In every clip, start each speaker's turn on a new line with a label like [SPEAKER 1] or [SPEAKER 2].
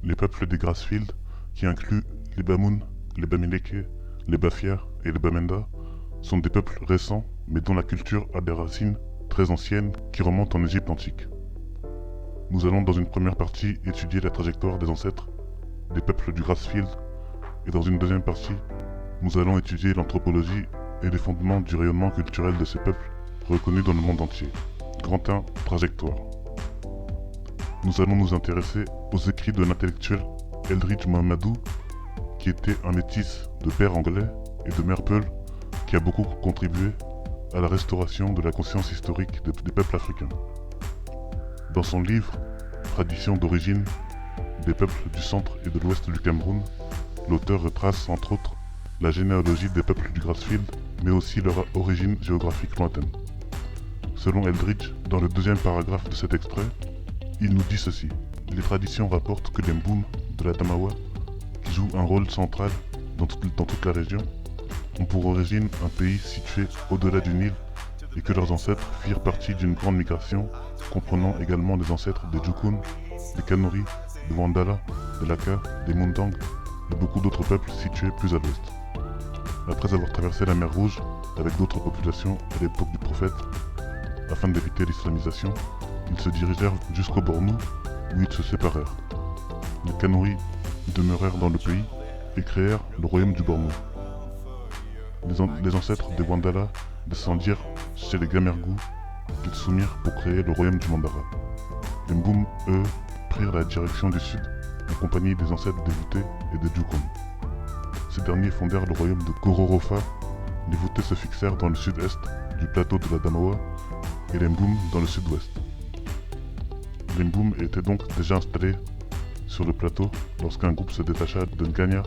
[SPEAKER 1] Les peuples des Grassfield, qui incluent les Bamoun, les Bamileke, les Bafia et les Bamenda, sont des peuples récents, mais dont la culture a des racines très anciennes qui remontent en Égypte antique. Nous allons dans une première partie étudier la trajectoire des ancêtres des peuples du Grassfield, et dans une deuxième partie, nous allons étudier l'anthropologie et les fondements du rayonnement culturel de ces peuples reconnus dans le monde entier. Grand 1, trajectoire. Nous allons nous intéresser aux écrits de l'intellectuel Eldridge Mohamadou, qui était un métis de père anglais et de mère peul, qui a beaucoup contribué à la restauration de la conscience historique des peuples africains. Dans son livre « Tradition d'origine des peuples du centre et de l'ouest du Cameroun », l'auteur retrace entre autres la généalogie des peuples du Grassfield, mais aussi leur origine géographique lointaine. Selon Eldridge, dans le deuxième paragraphe de cet extrait, il nous dit ceci. Les traditions rapportent que les Mboum de la Damawa, qui jouent un rôle central dans toute la région, ont pour origine un pays situé au-delà du Nil et que leurs ancêtres firent partie d'une grande migration comprenant également les ancêtres des Djukun, des Kanuri, des Wandala, des Laka, des Mundang et beaucoup d'autres peuples situés plus à l'ouest. Après avoir traversé la mer Rouge avec d'autres populations à l'époque du prophète, afin d'éviter l'islamisation, ils se dirigèrent jusqu'au Bornou où ils se séparèrent. Les Kanuri demeurèrent dans le pays et créèrent le royaume du Bornou. Les ancêtres des Wandala descendirent chez les Gamergou qu'ils soumirent pour créer le royaume du Mandara. Les Mboum, eux, prirent la direction du sud en compagnie des ancêtres des Voutés et des Djukun. Ces derniers fondèrent le royaume de Gororofa. Les Voutés se fixèrent dans le sud-est du plateau de la Damawa et les Mboum dans le sud-ouest. Les Mboum étaient donc déjà installés sur le plateau lorsqu'un groupe se détacha de Ngania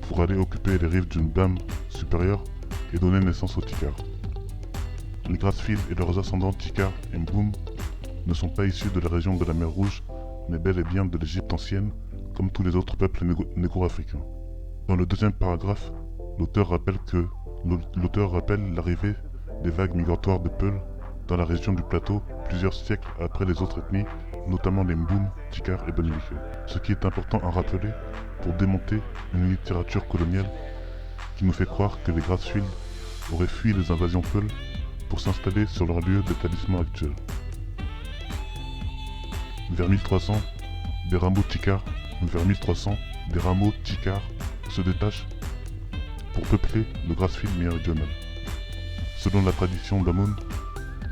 [SPEAKER 1] pour aller occuper les rives d'une dame supérieure et donner naissance aux Tikar. Les Grassfield et leurs ascendants Tikar et Mboum ne sont pas issus de la région de la mer Rouge, mais bel et bien de l'Égypte ancienne, comme tous les autres peuples négro-africains. Dans le deuxième paragraphe, l'auteur rappelle l'arrivée des vagues migratoires de Peul dans la région du plateau plusieurs siècles après les autres ethnies, notamment les Mboum, Tikar et Bamileke. Ce qui est important à rappeler pour démonter une littérature coloniale qui nous fait croire que les Grassfield auraient fui les invasions Peul pour s'installer sur leur lieu d'établissement actuel. Vers 1300, des rameaux Tikar se détachent pour peupler le Grassfield méridional. Selon la tradition Bamoun,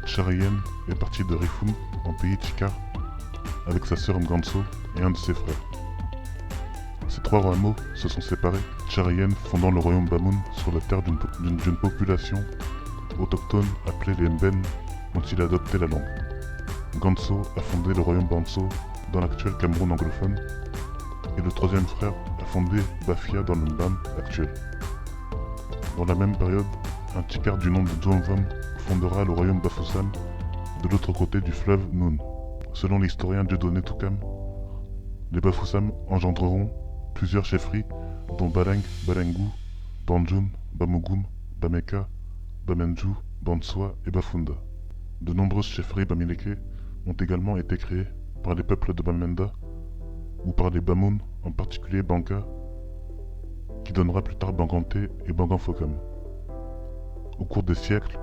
[SPEAKER 1] Charayen est parti de Rifoum en pays Tikar avec sa sœur Mganso et un de ses frères. Ces trois rameaux se sont séparés, Charayen fondant le royaume Bamoun sur la terre d'une population autochtone appelée les Mben, dont il a adopté la langue. Mganso a fondé le royaume Banso dans l'actuel Cameroun anglophone, et le troisième frère a fondé Bafia dans le Mbam actuel. Dans la même période, un Tikar du nom de Djomvom fondera le royaume Bafoussam de l'autre côté du fleuve Noun. Selon l'historien Dieudonné Toukam, les Bafoussam engendreront plusieurs chefferies dont Baleng, Balengou, Banjoum, Bamougoum, Bameka, Bamenjou, Bansoi et Bafunda. De nombreuses chefferies Bamileke ont également été créées par les peuples de Bamenda ou par les Bamoun, en particulier Banka, qui donnera plus tard Banganté et Banganfokam. Au cours des siècles,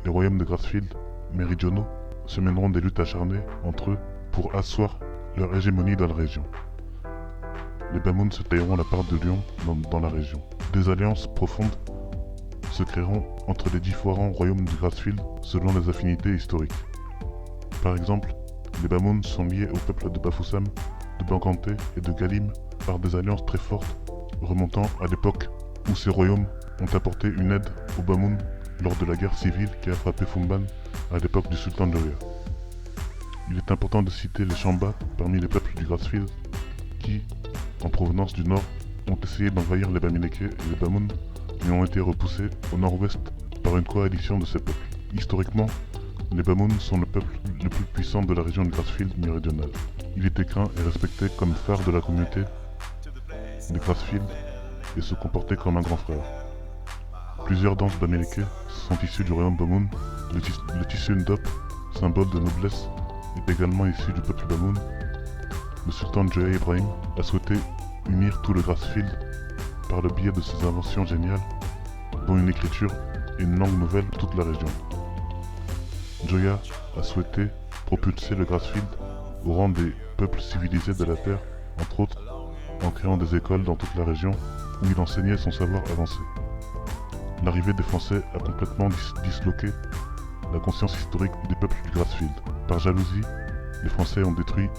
[SPEAKER 1] les royaumes de Grassfield, méridionaux, se mèneront des luttes acharnées entre eux pour asseoir leur hégémonie dans la région. Les Bamoun se tailleront la part de lion dans la région. Des alliances profondes se créeront entre les différents royaumes du Grassfield selon les affinités historiques. Par exemple, les Bamoun sont liés au peuple de Bafoussam, de Banganté et de Galim par des alliances très fortes remontant à l'époque où ces royaumes ont apporté une aide aux Bamoun lors de la guerre civile qui a frappé Fumban à l'époque du sultan de Ria. Il est important de citer les Chamba parmi les peuples du Grassfield qui, en provenance du nord, ont essayé d'envahir les Bamileke et les Bamoun mais ont été repoussés au nord-ouest par une coalition de ces peuples. Historiquement, les Bamoun sont le peuple le plus puissant de la région de Grassfield méridionale. Il était craint et respecté comme phare de la communauté des Grassfield et se comportait comme un grand frère. Plusieurs danses bamileke sont issues du royaume Bamoun. Le tissu Ndop, symbole de noblesse, est également issu du peuple Bamoun. le sultan Joya Ibrahim a souhaité unir tout le Grassfield par le biais de ses inventions géniales, dont une écriture et une langue nouvelle pour toute la région. Joya a souhaité propulser le Grassfield au rang des peuples civilisés de la Terre, entre autres en créant des écoles dans toute la région où il enseignait son savoir avancé. L'arrivée des Français a complètement disloqué la conscience historique des peuples du Grassfield. Par jalousie, les Français ont détruit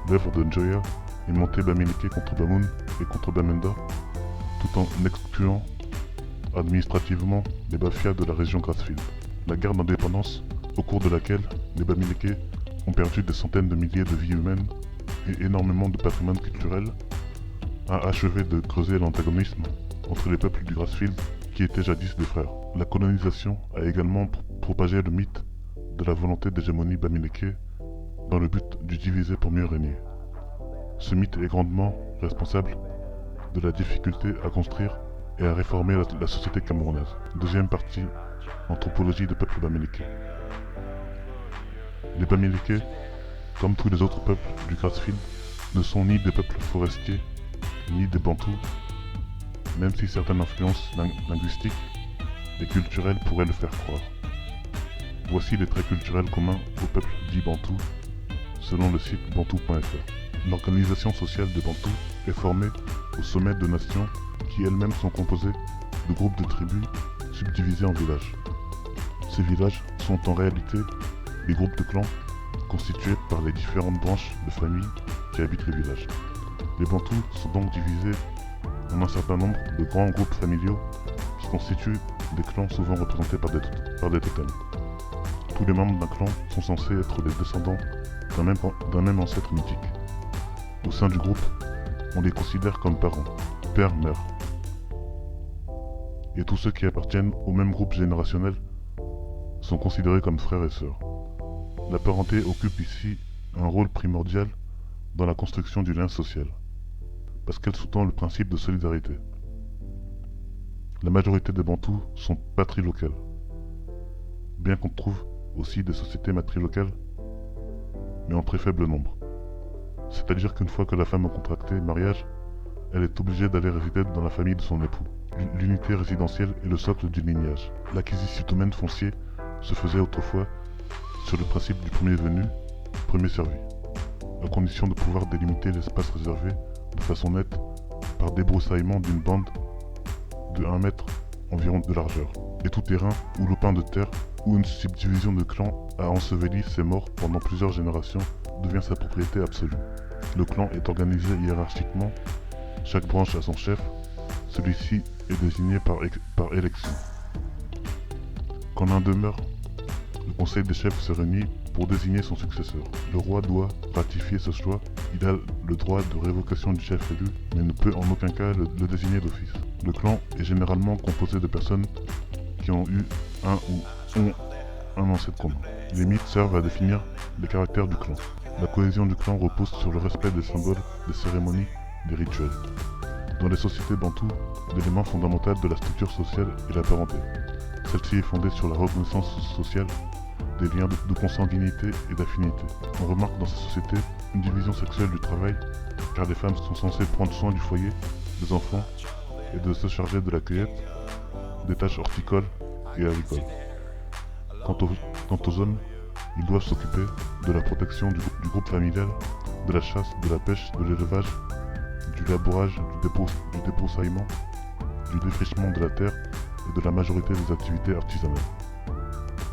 [SPEAKER 1] l'œuvre de Njoya et monté Bamileke contre Bamoun et contre Bamenda, tout en excluant administrativement les Bafias de la région Grassfield. La guerre d'indépendance, au cours de laquelle les Bamileke ont perdu des centaines de milliers de vies humaines et énormément de patrimoine culturel, a achevé de creuser l'antagonisme entre les peuples du Grassfield qui étaient jadis des frères. La colonisation a également propagé le mythe de la volonté d'hégémonie Bamileke dans le but de diviser pour mieux régner. Ce mythe est grandement responsable de la difficulté à construire et à réformer la société camerounaise. Deuxième partie, anthropologie des peuples Bamileke. Les Bamileke, comme tous les autres peuples du Grassfield, ne sont ni des peuples forestiers, ni des Bantous, même si certaines influences linguistiques et culturelles pourraient le faire croire. Voici les traits culturels communs aux peuples dits Bantous, selon le site bantou.fr. L'organisation sociale des Bantous est formée au sommet de nations qui elles-mêmes sont composées de groupes de tribus subdivisés en villages. Ces villages sont en réalité des groupes de clans constitués par les différentes branches de familles qui habitent les villages. Les Bantous sont donc divisés en un certain nombre de grands groupes familiaux qui constituent des clans souvent représentés par des totems. Tous les membres d'un clan sont censés être les descendants d'un même ancêtre mythique. Au sein du groupe, on les considère comme parents, père, mère. Et tous ceux qui appartiennent au même groupe générationnel sont considérés comme frères et sœurs. La parenté occupe ici un rôle primordial dans la construction du lien social, parce qu'elle sous-tend le principe de solidarité. La majorité des Bantous sont patrilocales, bien qu'on trouve aussi des sociétés matrilocales, mais en très faible nombre. C'est-à-dire qu'une fois que la femme a contracté mariage, elle est obligée d'aller résider dans la famille de son époux. L'unité résidentielle est le socle du lignage. L'acquisition de domaines fonciers se faisait autrefois sur le principe du premier venu, premier servi, à condition de pouvoir délimiter l'espace réservé de façon nette par débroussaillement d'une bande de 1 mètre environ de largeur. Et tout terrain ou lopin de terre où une subdivision de clan a enseveli ses morts pendant plusieurs générations devient sa propriété absolue. Le clan est organisé hiérarchiquement, chaque branche a son chef, celui-ci est désigné par élection. Quand l'un demeure, le conseil des chefs se réunit pour désigner son successeur. Le roi doit ratifier ce choix, il a le droit de révocation du chef élu, mais ne peut en aucun cas le désigner d'office. Le clan est généralement composé de personnes qui ont eu un ancêtre commun. Les mythes servent à définir les caractères du clan. La cohésion du clan repose sur le respect des symboles, des cérémonies, des rituels. Dans les sociétés bantoues, l'élément fondamental de la structure sociale est la parenté. Celle-ci est fondée sur la reconnaissance sociale des liens de consanguinité et d'affinité. On remarque dans ces sociétés une division sexuelle du travail, car les femmes sont censées prendre soin du foyer, des enfants, et de se charger de la cueillette, des tâches horticoles et agricoles. Quant aux hommes, ils doivent s'occuper de la protection du groupe familial, de la chasse, de la pêche, de l'élevage, du labourage, du débroussaillement, du défrichement de la terre et de la majorité des activités artisanales.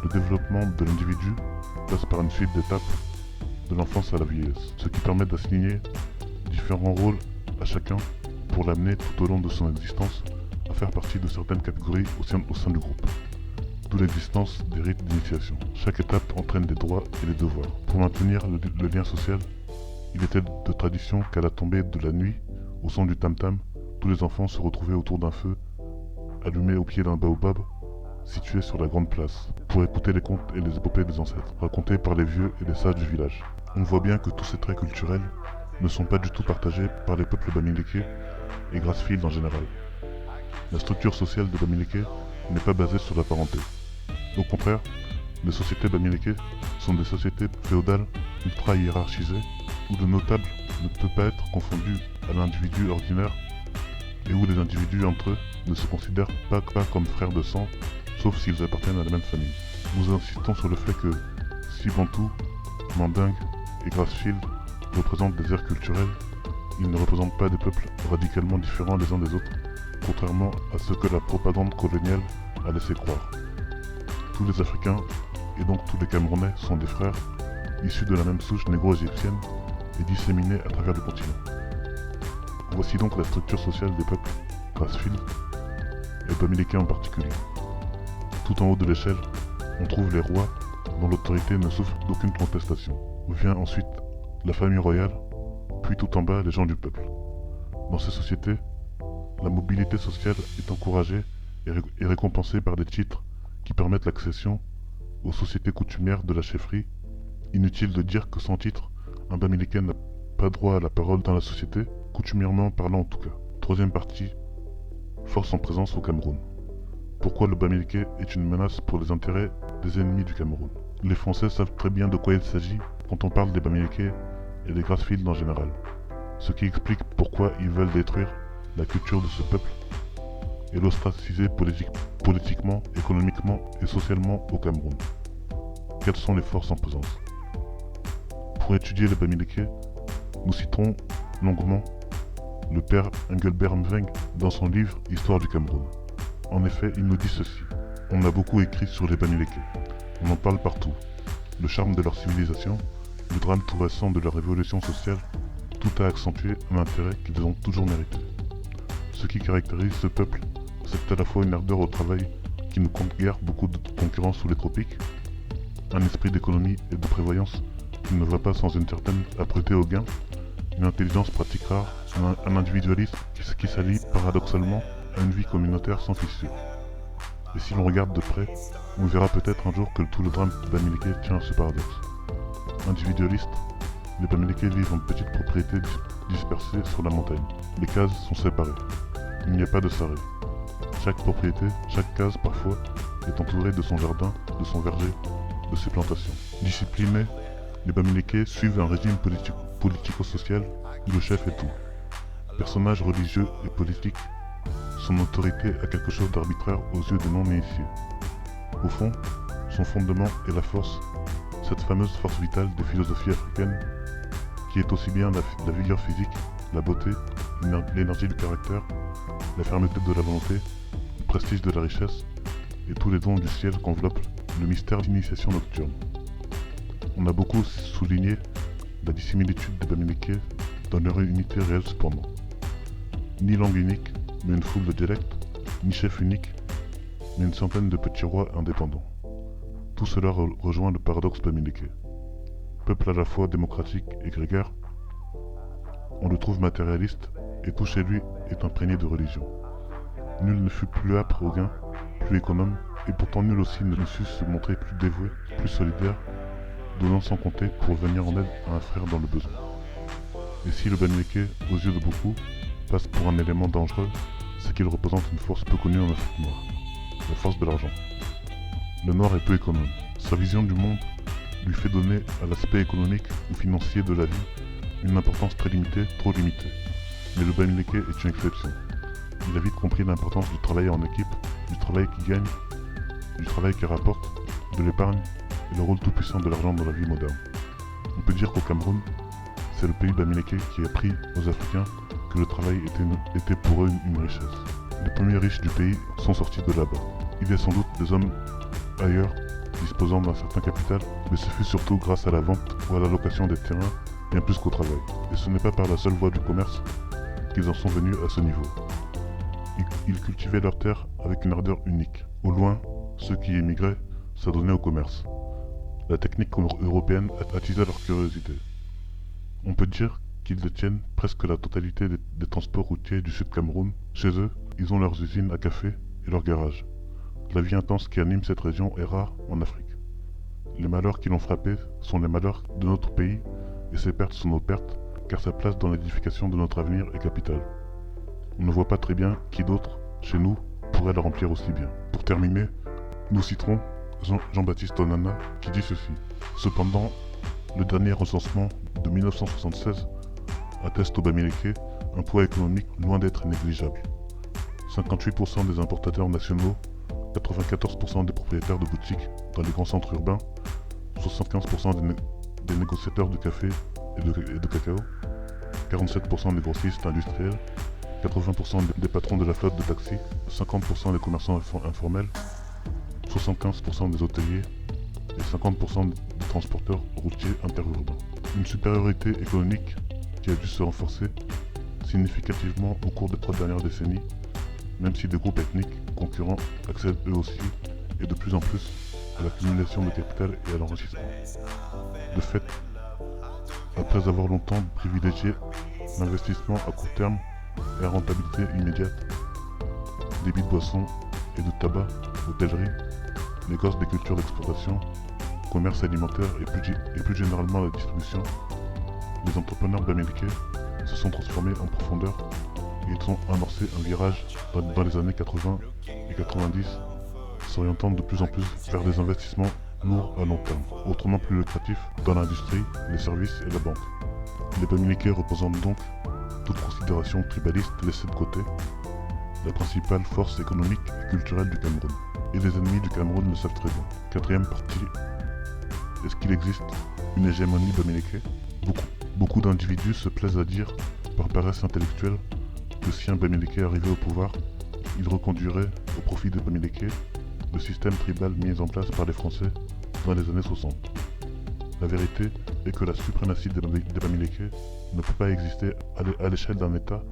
[SPEAKER 1] Le développement de l'individu passe par une suite d'étapes de l'enfance à la vieillesse, ce qui permet d'assigner différents rôles à chacun pour l'amener tout au long de son existence à faire partie de certaines catégories au sein du groupe. D'où l'existence des rites d'initiation. Chaque étape entraîne des droits et des devoirs. Pour maintenir le lien social, il était de tradition qu'à la tombée de la nuit, au son du tam-tam, tous les enfants se retrouvaient autour d'un feu, allumé au pied d'un baobab, situé sur la grande place, pour écouter les contes et les épopées des ancêtres, racontés par les vieux et les sages du village. On voit bien que tous ces traits culturels ne sont pas du tout partagés par les peuples Bamileke et Grassfield en général. La structure sociale de Bamileke n'est pas basée sur la parenté. Au contraire, les sociétés Bamileke sont des sociétés féodales ultra hiérarchisées où le notable ne peut pas être confondu à l'individu ordinaire et où les individus entre eux ne se considèrent pas comme frères de sang, sauf s'ils appartiennent à la même famille. Nous insistons sur le fait que si Bantou, Mandingue et Grassfield représentent des aires culturelles, ils ne représentent pas des peuples radicalement différents les uns des autres, contrairement à ce que la propagande coloniale a laissé croire. Tous les Africains, et donc tous les Camerounais, sont des frères, issus de la même souche négro-égyptienne et disséminés à travers le continent. Voici donc la structure sociale des peuples, Grassfield, et Bamileke en particulier. Tout en haut de l'échelle, on trouve les rois, dont l'autorité ne souffre d'aucune contestation. Vient ensuite la famille royale, puis tout en bas les gens du peuple. Dans ces sociétés, la mobilité sociale est encouragée et récompensée par des titres qui permettent l'accession aux sociétés coutumières de la chefferie. Inutile de dire que sans titre, un Bamileke n'a pas droit à la parole dans la société, coutumièrement parlant en tout cas. Troisième partie, force en présence au Cameroun. Pourquoi le Bamileke est une menace pour les intérêts des ennemis du Cameroun? Les Français savent très bien de quoi il s'agit quand on parle des Bamileke et des Grassfield en général, ce qui explique pourquoi ils veulent détruire la culture de ce peuple et l'ostraciser politiquement, économiquement et socialement au Cameroun. Quelles sont les forces en présence? Pour étudier les Bamileke, nous citerons longuement le père Engelbert Mveng dans son livre Histoire du Cameroun. En effet, il nous dit ceci. On a beaucoup écrit sur les Bamileke. On en parle partout. Le charme de leur civilisation, le drame tout récent de leur évolution sociale, tout a accentué un intérêt qu'ils ont toujours mérité. Ce qui caractérise ce peuple, c'est à la fois une ardeur au travail qui ne compte guère beaucoup de concurrence sous les tropiques, un esprit d'économie et de prévoyance qui ne va pas sans une certaine âpreté au gain, une intelligence pratique rare, un individualisme qui s'allie paradoxalement à une vie communautaire sans fissure. Et si l'on regarde de près, on verra peut-être un jour que tout le drame Bamileke tient à ce paradoxe. Individualiste, les Bamileke vivent en petites propriétés dispersées sur la montagne. Les cases sont séparées. Il n'y a pas de sarré. Chaque propriété, chaque case parfois, est entourée de son jardin, de son verger, de ses plantations. Disciplinés, les Bamileke suivent un régime politico-social où le chef est tout. Personnage religieux et politique, son autorité a quelque chose d'arbitraire aux yeux des non-initiés. Au fond, son fondement est la force, cette fameuse force vitale des philosophies africaines, qui est aussi bien la vigueur physique, la beauté, l'énergie du caractère, la fermeté de la volonté, le prestige de la richesse, et tous les dons du ciel qu'enveloppe le mystère d'initiation nocturne. On a beaucoup souligné la dissimilitude des Bamileke dans leur unité réelle cependant. Ni langue unique, mais une foule de dialectes, ni chef unique, mais une centaine de petits rois indépendants. Tout cela rejoint le paradoxe Bamileke. Peuple à la fois démocratique et grégaire, on le trouve matérialiste et tout chez lui est imprégné de religion. Nul ne fut plus âpre au gain, plus économe, et pourtant nul aussi ne sut se montrer plus dévoué, plus solidaire, donnant sans compter pour venir en aide à un frère dans le besoin. Et si le Bamileke, aux yeux de beaucoup, passe pour un élément dangereux, c'est qu'il représente une force peu connue en Afrique noire, la force de l'argent. Le noir est peu économe. Sa vision du monde lui fait donner à l'aspect économique ou financier de la vie une importance très limitée, trop limitée. Mais le Bamileke est une exception. Il a vite compris l'importance du travail en équipe, du travail qui gagne, du travail qui rapporte, de l'épargne et le rôle tout-puissant de l'argent dans la vie moderne. On peut dire qu'au Cameroun, c'est le pays Bamileke qui a appris aux Africains que le travail était pour eux une richesse. Les premiers riches du pays sont sortis de là-bas. Il y a sans doute des hommes ailleurs disposant d'un certain capital, mais ce fut surtout grâce à la vente ou à la location des terrains, bien plus qu'au travail. Et ce n'est pas par la seule voie du commerce qu'ils en sont venus à ce niveau. Ils cultivaient leurs terres avec une ardeur unique. Au loin, ceux qui émigraient s'adonnaient au commerce. La technique européenne attisa leur curiosité. On peut dire qu'ils détiennent presque la totalité des transports routiers du Sud Cameroun. Chez eux, ils ont leurs usines à café et leurs garages. La vie intense qui anime cette région est rare en Afrique. Les malheurs qui l'ont frappé sont les malheurs de notre pays et ses pertes sont nos pertes car sa place dans l'édification de notre avenir est capitale. On ne voit pas très bien qui d'autre, chez nous, pourrait la remplir aussi bien. Pour terminer, nous citerons Jean-Baptiste Onana qui dit ceci. Cependant, Le dernier recensement de 1976 atteste au Bamileke un poids économique loin d'être négligeable. 58% des importateurs nationaux, 94% des propriétaires de boutiques dans les grands centres urbains, 75% des négociateurs de café et de cacao, 47% des grossistes industriels, 80% des patrons de la flotte de taxis, 50% des commerçants informels, 75% des hôteliers et 50% des transporteurs routiers interurbains. Une supériorité économique qui a dû se renforcer significativement au cours des 3 dernières décennies, même si des groupes ethniques concurrents accèdent eux aussi et de plus en plus à l'accumulation de capital et à l'enrichissement. De fait, après avoir longtemps privilégié l'investissement à court terme et la rentabilité immédiate, débit de boissons et de tabac, hôtellerie, négoce des cultures d'exportation, commerce alimentaire et plus généralement la distribution, les entrepreneurs bamileke se sont transformés en profondeur et ils ont amorcé un virage dans les années 80 et 90, s'orientant de plus en plus vers des investissements lourds à long terme, autrement plus lucratifs dans l'industrie, les services et la banque. Les Bamileke représentent donc, toute considération tribaliste laissée de côté, la principale force économique et culturelle du Cameroun. Et les ennemis du Cameroun le savent très bien. Quatrième partie, est-ce qu'il existe une hégémonie Bamileke ? Beaucoup d'individus se plaisent à dire, par paresse intellectuelle, que si un Bamileke arrivait au pouvoir, il reconduirait, au profit des Bamileke, le système tribal mis en place par les Français dans les années 60. La vérité est que la suprématie des Bamileke ne peut pas exister à l'échelle d'un État,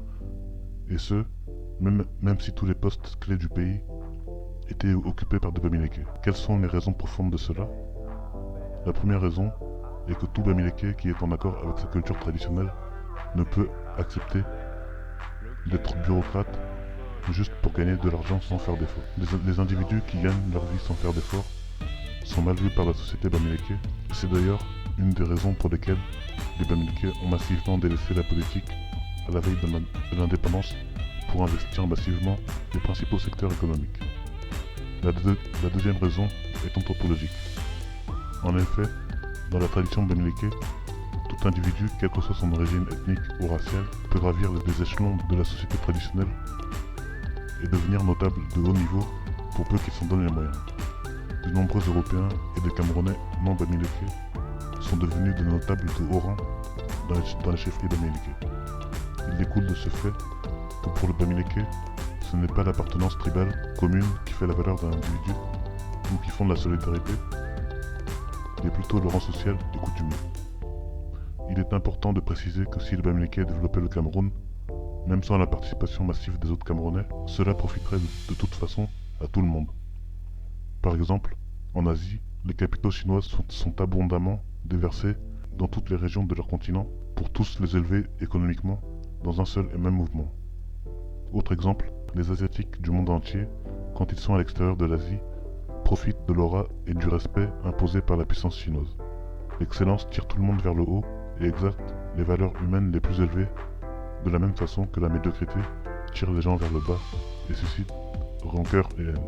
[SPEAKER 1] et ce, même si tous les postes clés du pays étaient occupés par des Bamileke. Quelles sont les raisons profondes de cela ? La première raison est que tout Bamileke qui est en accord avec sa culture traditionnelle ne peut accepter d'être bureaucrate juste pour gagner de l'argent sans faire d'efforts. Les individus qui gagnent leur vie sans faire d'efforts sont mal vus par la société Bamileke. C'est d'ailleurs une des raisons pour lesquelles les Bamileke ont massivement délaissé la politique à la veille de l'indépendance pour investir massivement les principaux secteurs économiques. La deuxième raison est anthropologique. En effet, dans la tradition Bamileke, tout individu, quelle que soit son origine ethnique ou raciale, peut gravir les échelons de la société traditionnelle et devenir notable de haut niveau pour peu qu'il s'en donne les moyens. De nombreux Européens et des Camerounais non Bamileke sont devenus des notables de haut rang dans les chefferies Bamileke. Il découle de ce fait que pour le Bamileke, ce n'est pas l'appartenance tribale commune qui fait la valeur d'un individu ou qui fonde la solidarité, mais plutôt le rang social et coutumier. Il est important de préciser que si le Bamileke développait le Cameroun, même sans la participation massive des autres Camerounais, cela profiterait de toute façon à tout le monde. Par exemple, en Asie, les capitaux chinois sont abondamment déversés dans toutes les régions de leur continent pour tous les élever économiquement dans un seul et même mouvement. Autre exemple, les Asiatiques du monde entier, quand ils sont à l'extérieur de l'Asie, profitent de l'aura et du respect imposés par la puissance chinoise. L'excellence tire tout le monde vers le haut et exalte les valeurs humaines les plus élevées, de la même façon que la médiocrité tire les gens vers le bas et suscite rancœur et haine.